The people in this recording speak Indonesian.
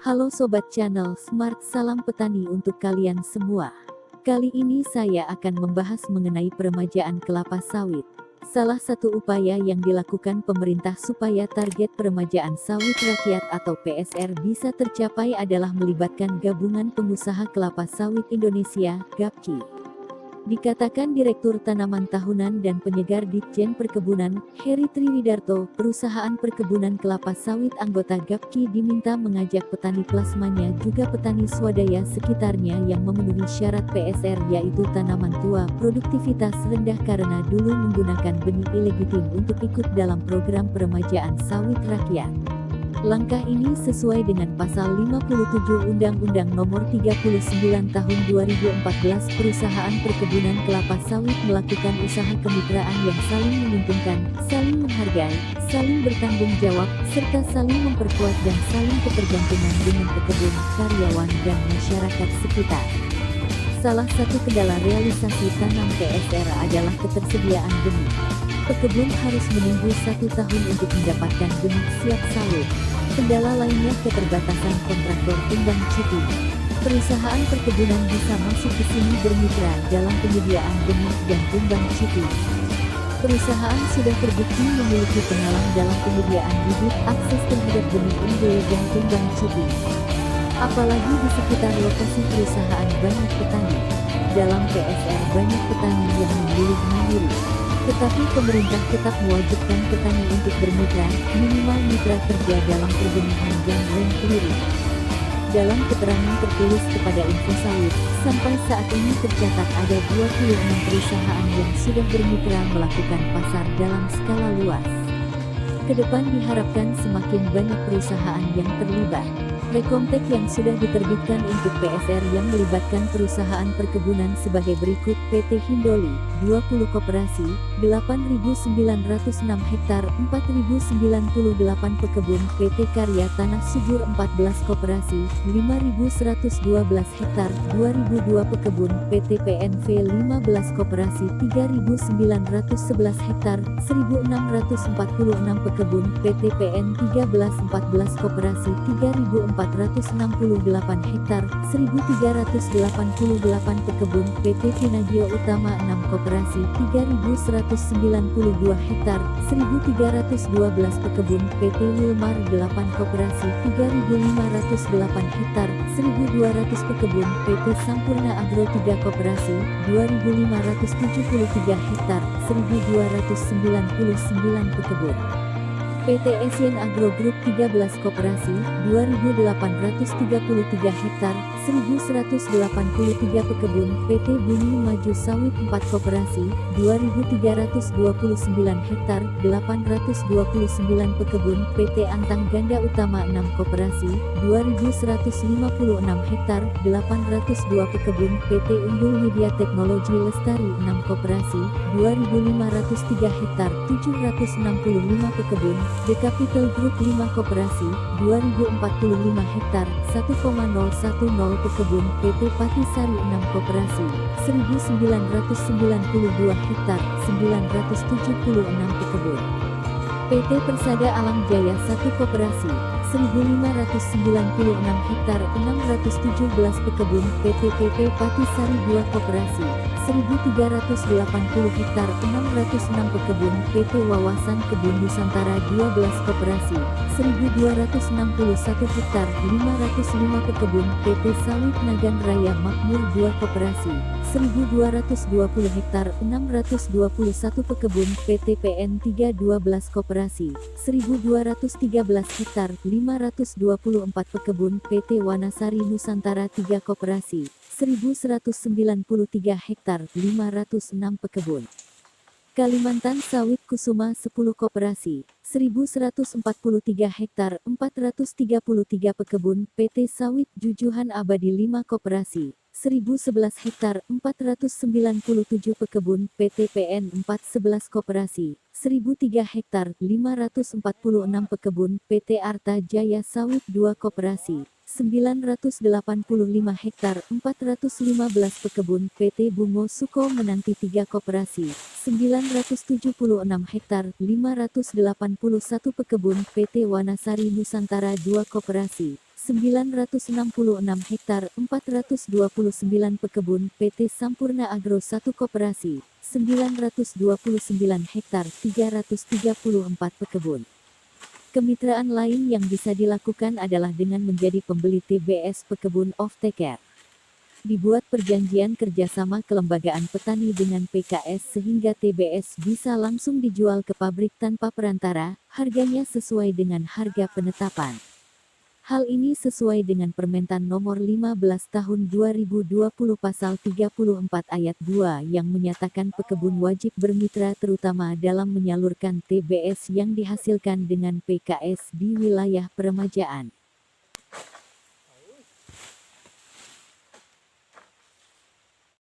Halo Sobat Channel Smart, salam petani untuk kalian semua. Kali ini saya akan membahas mengenai peremajaan kelapa sawit. Salah satu upaya yang dilakukan pemerintah supaya target peremajaan sawit rakyat atau PSR bisa tercapai adalah melibatkan Gabungan Pengusaha Kelapa Sawit Indonesia, GAPKI. Dikatakan Direktur Tanaman Tahunan dan Penyegar Ditjen Perkebunan, Heri Triwidarto, perusahaan perkebunan kelapa sawit anggota GAPKI diminta mengajak petani plasmanya juga petani swadaya sekitarnya yang memenuhi syarat PSR yaitu tanaman tua, produktivitas rendah karena dulu menggunakan benih ilegitim untuk ikut dalam program peremajaan sawit rakyat. Langkah ini sesuai dengan Pasal 57 Undang-Undang Nomor 39 Tahun 2014 Perusahaan Perkebunan Kelapa Sawit melakukan usaha kemitraan yang saling menguntungkan, saling menghargai, saling bertanggung jawab, serta saling memperkuat dan saling ketergantungan dengan pekebun, karyawan dan masyarakat sekitar. Salah satu kendala realisasi tanam PSR adalah ketersediaan benih. Pekebun harus menunggu 1 tahun untuk mendapatkan benih siap sawit. Kendala lainnya keterbatasan kontraktor tumbang cuti. Perusahaan perkebunan bisa masuk ke sini bermitra dalam penyediaan benih dan tumbang cuti. Perusahaan sudah terbukti memiliki pengalaman dalam penyediaan bibit, akses terhadap benih unggul dan tumbang cuti. Apalagi di sekitar lokasi perusahaan banyak petani. Dalam PSR banyak petani yang memilih mandiri. Tetapi pemerintah tetap mewajibkan petani untuk bermitra, minimal mitra kerja dalam perbenihan dan rem keliru. Dalam keterangan tertulis kepada Info Sawit, sampai saat ini tercatat ada 26 perusahaan yang sudah bermitra melakukan pasar dalam skala luas. Kedepan diharapkan semakin banyak perusahaan yang terlibat. Rekomtek yang sudah diterbitkan untuk PSR yang melibatkan perusahaan perkebunan sebagai berikut: PT Hindoli, 20 koperasi, 8.906 hektar, 4.098 pekebun; PT Karya Tanah Subur, 14 koperasi, 5.112 hektar, 2.002 pekebun; PT PNV, 15 koperasi, 3.911 hektar, 1.646 pekebun; PT PN 1314 koperasi, 3.468 hektar, 1.388 pekebun; PT Pinagio Utama, 6 koperasi, 3.192 hektar, 1.312 pekebun; PT Wilmar, 8 koperasi, 3.508 hektar, 1.200 pekebun; PT Sampurna Agro, 3 koperasi, 2.573 hektar, 1.299 pekebun. PT Asian Agro Group, 13 koperasi, 2.833 hektar, 1.183 pekebun; PT Bumi Maju Sawit, 4 koperasi, 2.329 hektar, 829 pekebun; PT Antang Ganda Utama, 6 koperasi, 2.156 hektar, 802 pekebun; PT Unggul Media Teknologi Lestari, 6 koperasi, 2.503 hektar, 765 pekebun; The Capital Group, 5 koperasi, 2.045 hektar, 1,010 pekebun; PT Patisari, 6 koperasi, 1.992 hektar, 976 pekebun. PT Persada Alam Jaya, 1 koperasi, 1.596 hektar, 617 pekebun; PT PP Patisari, 2 koperasi, 1.380 hektar, 606 pekebun; PT Wawasan Kebun Nusantara, 12 koperasi, 1.261 hektar, 505 pekebun; PT Sawit Nagan Raya Makmur, 2 koperasi, 1.220 hektar, 621 pekebun; PT PN 312 koperasi, 1.213 hektar, 524 pekebun; PT Wanasari Nusantara, 3 koperasi, 1.193 hektar, 506 pekebun. Kalimantan Sawit Kusuma, 10 koperasi, 1.143 hektar, 433 pekebun; PT Sawit Jujuhan Abadi, 5 koperasi, 1.011 hektar, 497 pekebun; PT PN 411 koperasi, 1.003 hektar, 546 pekebun; PT Arta Jaya Sawit, 2 koperasi, 985 hektar, 415 pekebun; PT Bungo Suko Menanti, 3 koperasi, 976 hektar, 581 pekebun; PT Wanasari Nusantara, 2 koperasi, 966 hektar 429 pekebun PT Sampurna Agro 1 Koperasi, 929 hektar 334 pekebun. Kemitraan lain yang bisa dilakukan adalah dengan menjadi pembeli TBS pekebun off-taker. Dibuat perjanjian kerjasama kelembagaan petani dengan PKS sehingga TBS bisa langsung dijual ke pabrik tanpa perantara, harganya sesuai dengan harga penetapan. Hal ini sesuai dengan Permentan Nomor 15 Tahun 2020 Pasal 34 Ayat 2 yang menyatakan pekebun wajib bermitra terutama dalam menyalurkan TBS yang dihasilkan dengan PKS di wilayah peremajaan.